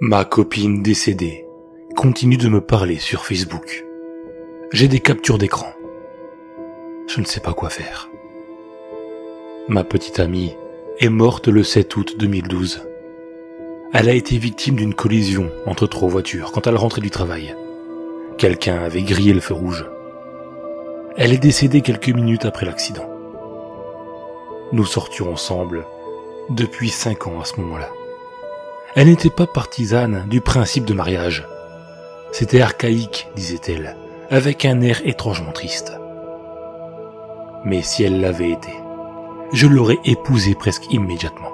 Ma copine décédée continue de me parler sur Facebook. J'ai des captures d'écran. Je ne sais pas quoi faire. Ma petite amie est morte le 7 août 2012. Elle a été victime d'une collision entre 3 voitures quand elle rentrait du travail. Quelqu'un avait grillé le feu rouge. Elle est décédée quelques minutes après l'accident. Nous sortions ensemble depuis 5 ans à ce moment-là. Elle n'était pas partisane du principe de mariage. C'était archaïque, disait-elle, avec un air étrangement triste. Mais si elle l'avait été, je l'aurais épousée presque immédiatement.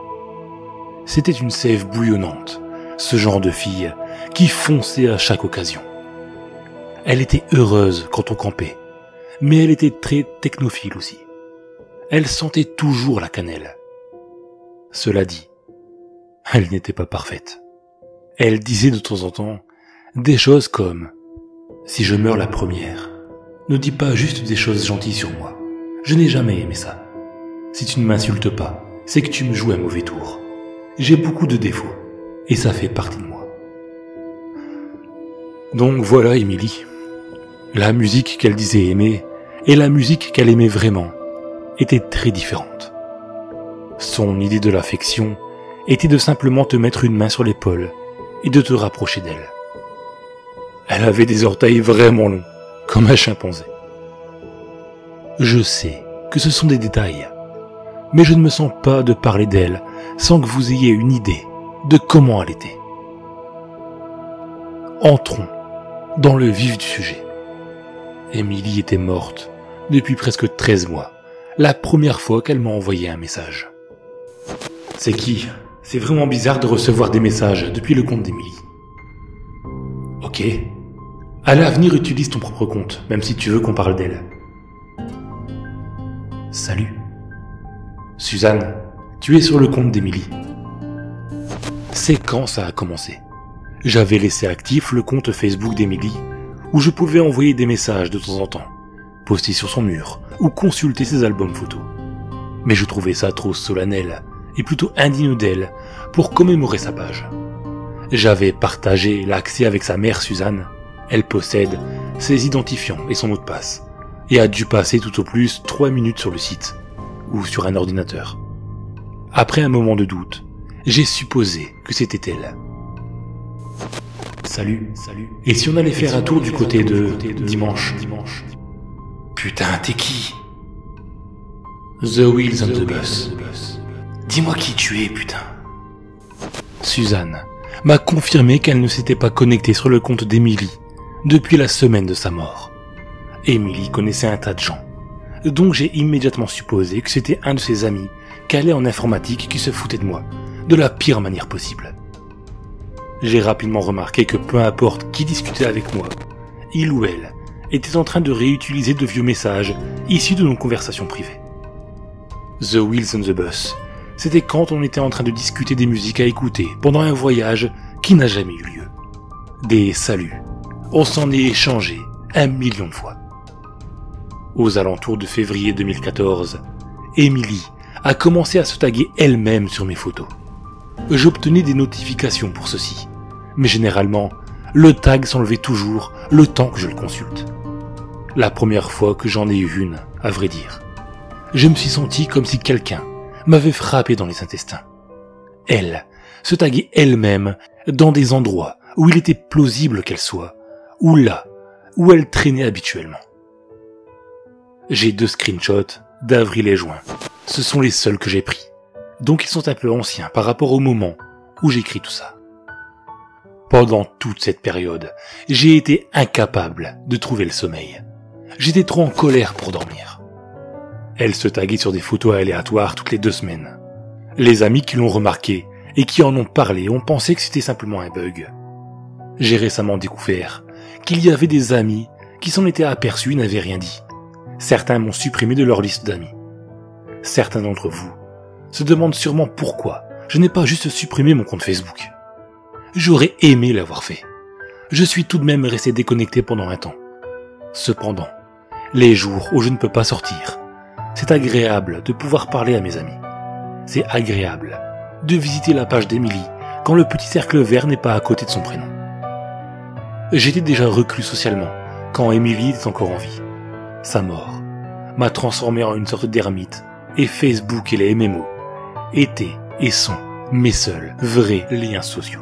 C'était une sève bouillonnante, ce genre de fille qui fonçait à chaque occasion. Elle était heureuse quand on campait, mais elle était très technophile aussi. Elle sentait toujours la cannelle. Cela dit, elle n'était pas parfaite. Elle disait de temps en temps des choses comme « Si je meurs la première, ne dis pas juste des choses gentilles sur moi. Je n'ai jamais aimé ça. Si tu ne m'insultes pas, c'est que tu me joues un mauvais tour. J'ai beaucoup de défauts, et ça fait partie de moi. » Donc voilà Émilie. La musique qu'elle disait aimer et la musique qu'elle aimait vraiment étaient très différentes. Son idée de l'affection était de simplement te mettre une main sur l'épaule et de te rapprocher d'elle. Elle avait des orteils vraiment longs, comme un chimpanzé. Je sais que ce sont des détails, mais je ne me sens pas de parler d'elle sans que vous ayez une idée de comment elle était. Entrons dans le vif du sujet. Émilie était morte depuis presque 13 mois, la première fois qu'elle m'a envoyé un message. C'est qui ? C'est vraiment bizarre de recevoir des messages depuis le compte d'Émilie. Ok. À l'avenir, utilise ton propre compte, même si tu veux qu'on parle d'elle. Salut. Suzanne, tu es sur le compte d'Émilie. C'est quand ça a commencé. J'avais laissé actif le compte Facebook d'Émilie, où je pouvais envoyer des messages de temps en temps, poster sur son mur, ou consulter ses albums photos. Mais je trouvais ça trop solennel, et plutôt indigne d'elle, pour commémorer sa page. J'avais partagé l'accès avec sa mère Suzanne. Elle possède ses identifiants et son mot de passe, et a dû passer tout au plus 3 minutes sur le site, ou sur un ordinateur. Après un moment de doute, j'ai supposé que c'était elle. Salut. Et si on allait faire un tour du côté de dimanche? Putain, t'es qui? The Wheels on the Bus. Dis-moi qui tu es, putain. Suzanne m'a confirmé qu'elle ne s'était pas connectée sur le compte d'Émilie depuis la semaine de sa mort. Émilie connaissait un tas de gens, donc j'ai immédiatement supposé que c'était un de ses amis calé en informatique qui se foutait de moi, de la pire manière possible. J'ai rapidement remarqué que peu importe qui discutait avec moi, il ou elle était en train de réutiliser de vieux messages issus de nos conversations privées. The Wheels on the Bus, c'était quand on était en train de discuter des musiques à écouter pendant un voyage qui n'a jamais eu lieu. Des saluts. On s'en est échangé 1 million de fois. Aux alentours de février 2014, Émilie a commencé à se taguer elle-même sur mes photos. J'obtenais des notifications pour ceci, mais généralement, le tag s'enlevait toujours le temps que je le consulte. La première fois que j'en ai eu une, à vrai dire, je me suis senti comme si quelqu'un m'avait frappé dans les intestins. Elle se taguait elle-même dans des endroits où il était plausible qu'elle soit, ou là où elle traînait habituellement. J'ai 2 screenshots d'avril et juin. Ce sont les seuls que j'ai pris, donc ils sont un peu anciens par rapport au moment où j'écris tout ça. Pendant toute cette période, j'ai été incapable de trouver le sommeil. J'étais trop en colère pour dormir. Elle se taguait sur des photos aléatoires toutes les 2 semaines. Les amis qui l'ont remarqué et qui en ont parlé ont pensé que c'était simplement un bug. J'ai récemment découvert qu'il y avait des amis qui s'en étaient aperçus et n'avaient rien dit. Certains m'ont supprimé de leur liste d'amis. Certains d'entre vous se demandent sûrement pourquoi je n'ai pas juste supprimé mon compte Facebook. J'aurais aimé l'avoir fait. Je suis tout de même resté déconnecté pendant un temps. Cependant, les jours où je ne peux pas sortir, c'est agréable de pouvoir parler à mes amis. C'est agréable de visiter la page d'Émilie quand le petit cercle vert n'est pas à côté de son prénom. J'étais déjà reclus socialement quand Emily était encore en vie. Sa mort m'a transformé en une sorte d'ermite, et Facebook et les MMO étaient et sont mes seuls vrais liens sociaux.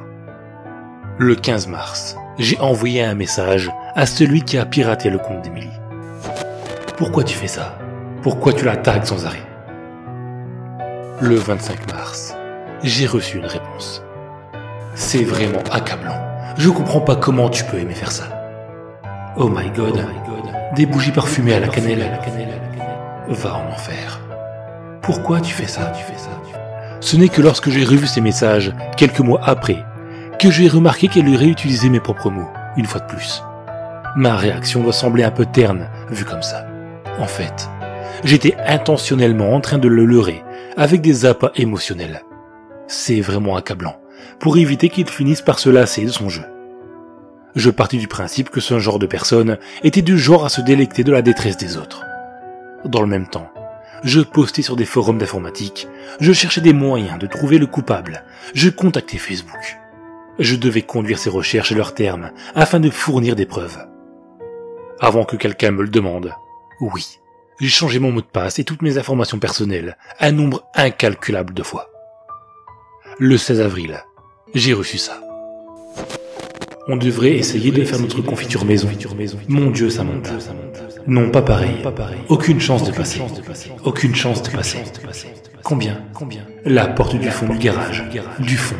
Le 15 mars, j'ai envoyé un message à celui qui a piraté le compte d'Emily. Pourquoi tu fais ça? Pourquoi tu la tagues sans arrêt? Le 25 mars, j'ai reçu une réponse. C'est vraiment accablant. Je comprends pas comment tu peux aimer faire ça. Oh my god, des bougies parfumées à la cannelle. Va en enfer. Pourquoi tu fais ça? Ce n'est que lorsque j'ai revu ces messages, quelques mois après, que j'ai remarqué qu'elle réutilisait mes propres mots, une fois de plus. Ma réaction doit sembler un peu terne, vu comme ça. En fait, j'étais intentionnellement en train de le leurrer, avec des appâts émotionnels. C'est vraiment accablant, pour éviter qu'il finisse par se lasser de son jeu. Je partis du principe que ce genre de personne était du genre à se délecter de la détresse des autres. Dans le même temps, je postais sur des forums d'informatique, je cherchais des moyens de trouver le coupable, je contactais Facebook. Je devais conduire ces recherches à leur terme, afin de fournir des preuves. Avant que quelqu'un me le demande, oui, j'ai changé mon mot de passe et toutes mes informations personnelles, un nombre incalculable de fois. Le 16 avril, j'ai reçu ça. On devrait essayer de faire notre confiture maison. Mon Dieu, Samantha. Non, pas pareil. Aucune chance de passer. Aucune chance de passer. Combien? La porte du fond du garage. Du fond.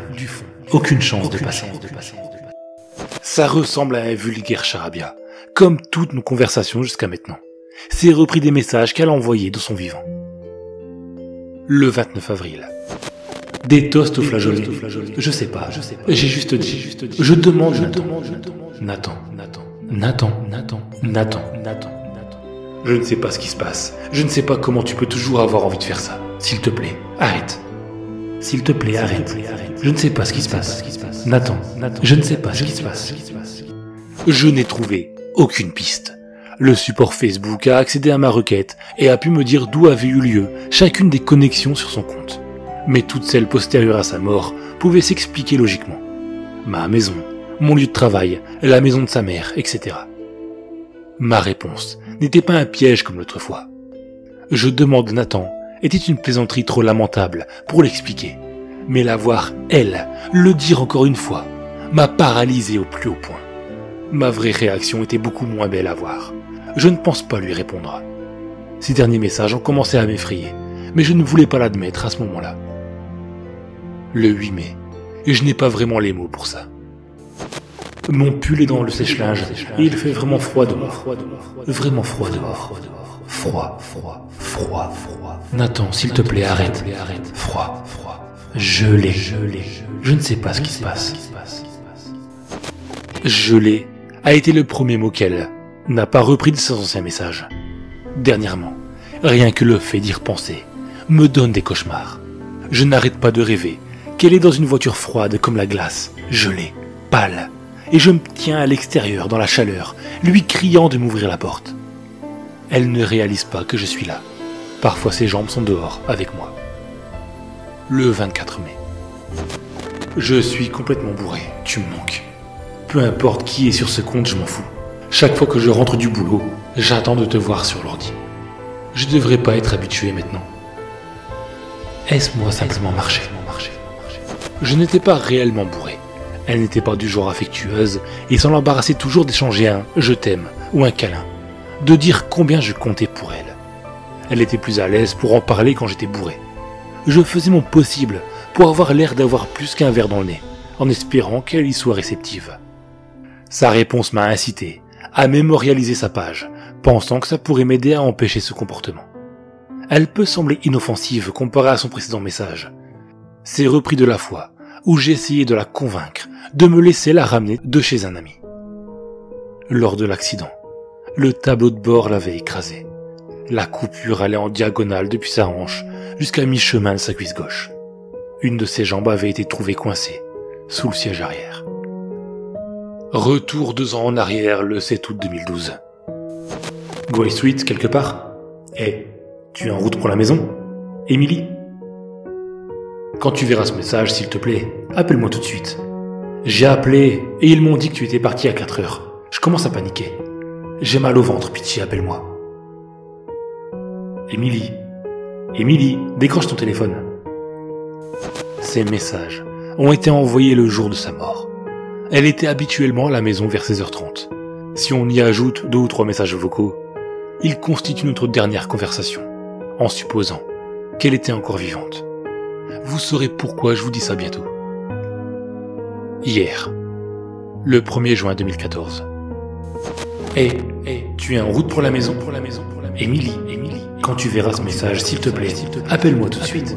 Aucune chance de passer. Ça ressemble à un vulgaire charabia, comme toutes nos conversations jusqu'à maintenant. C'est repris des messages qu'elle a envoyés de son vivant. Le 29 avril. Des toasts au flageolet. Je sais pas. J'ai juste dit. Je demande Nathan. Je ne sais pas ce qui se passe. Je ne sais pas comment tu peux toujours avoir envie de faire ça. S'il te plaît, arrête. S'il te plaît, arrête. Je ne sais pas ce qui se passe. Nathan, je ne sais pas ce qui se passe. Je n'ai trouvé aucune piste. Le support Facebook a accédé à ma requête et a pu me dire d'où avait eu lieu chacune des connexions sur son compte. Mais toutes celles postérieures à sa mort pouvaient s'expliquer logiquement. Ma maison, mon lieu de travail, la maison de sa mère, etc. Ma réponse n'était pas un piège comme l'autre fois. Je demande Nathan était une plaisanterie trop lamentable pour l'expliquer. Mais la voir, elle, le dire encore une fois, m'a paralysé au plus haut point. Ma vraie réaction était beaucoup moins belle à voir. Je ne pense pas lui répondre. Ces derniers messages ont commencé à m'effrayer, mais je ne voulais pas l'admettre à ce moment-là. Le 8 mai, et je n'ai pas vraiment les mots pour ça. Mon pull est dans le sèche-linge, et il fait vraiment froid dehors. Vraiment froid dehors. Froid. Nathan, s'il te plaît, arrête. Froid. Gelé. Je ne sais pas ce qui se passe. Gelé a été le premier mot qu'elle n'a pas repris de ses anciens messages. Dernièrement, rien que le fait d'y repenser me donne des cauchemars. Je n'arrête pas de rêver qu'elle est dans une voiture froide comme la glace, gelée, pâle, et je me tiens à l'extérieur dans la chaleur, lui criant de m'ouvrir la porte. Elle ne réalise pas que je suis là. Parfois ses jambes sont dehors avec moi. Le 24 mai. Je suis complètement bourré, tu me manques. Peu importe qui est sur ce compte, je m'en fous. Chaque fois que je rentre du boulot, j'attends de te voir sur l'ordi. Je devrais pas être habitué maintenant. Laisse-moi simplement marcher. Je n'étais pas réellement bourré. Elle n'était pas du genre affectueuse et ça l'embarrassait toujours d'échanger un « je t'aime » ou un câlin, de dire combien je comptais pour elle. Elle était plus à l'aise pour en parler quand j'étais bourré. Je faisais mon possible pour avoir l'air d'avoir plus qu'un verre dans le nez, en espérant qu'elle y soit réceptive. Sa réponse m'a incité à mémorialiser sa page, pensant que ça pourrait m'aider à empêcher ce comportement. Elle peut sembler inoffensive comparée à son précédent message. C'est repris de la fois où j'ai essayé de la convaincre de me laisser la ramener de chez un ami. Lors de l'accident, le tableau de bord l'avait écrasé. La coupure allait en diagonale depuis sa hanche jusqu'à mi-chemin de sa cuisse gauche. Une de ses jambes avait été trouvée coincée sous le siège arrière. Retour 2 ans en arrière, le 7 août 2012. Goy Street, quelque part? Tu es en route pour la maison? Emily? Quand tu verras ce message, s'il te plaît, appelle-moi tout de suite. J'ai appelé et ils m'ont dit que tu étais parti à 4 heures. Je commence à paniquer. J'ai mal au ventre, pitié, appelle-moi. Émilie, décroche ton téléphone. Ces messages ont été envoyés le jour de sa mort. Elle était habituellement à la maison vers 16h30. Si on y ajoute 2 ou 3 messages vocaux, ils constituent notre dernière conversation, en supposant qu'elle était encore vivante. Vous saurez pourquoi je vous dis ça bientôt. Hier, le 1er juin 2014. Tu es en route pour la maison. Émilie, quand tu verras ce message, s'il te plaît, appelle-moi tout de suite.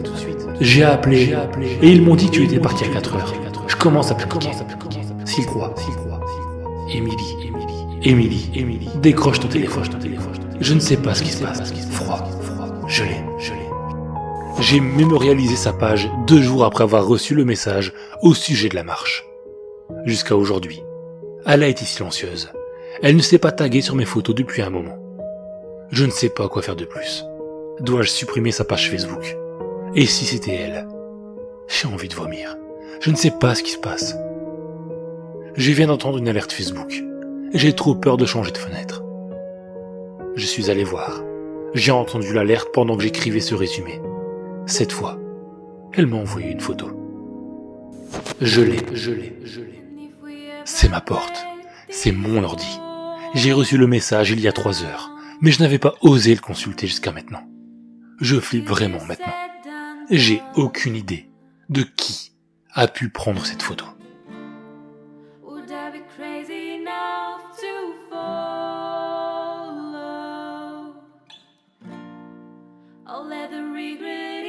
J'ai appelé et ils m'ont dit que tu étais parti à 4 heures. Je commence à paniquer. S'il croit. Émilie, décroche ton téléphone. Je ne sais pas ce qui se passe. Froid. Je l'ai. J'ai mémorialisé sa page 2 jours après avoir reçu le message au sujet de la marche. Jusqu'à aujourd'hui, elle a été silencieuse. Elle ne s'est pas taguée sur mes photos depuis un moment. Je ne sais pas quoi faire de plus. Dois-je supprimer sa page Facebook? Et si c'était elle? J'ai envie de vomir. Je ne sais pas ce qui se passe. Je viens d'entendre une alerte Facebook. J'ai trop peur de changer de fenêtre. Je suis allé voir. J'ai entendu l'alerte pendant que j'écrivais ce résumé. Cette fois, elle m'a envoyé une photo. Je l'ai. C'est ma porte. C'est mon ordi. J'ai reçu le message il y a 3 heures, mais je n'avais pas osé le consulter jusqu'à maintenant. Je flippe vraiment maintenant. J'ai aucune idée de qui a pu prendre cette photo. I'll let the regret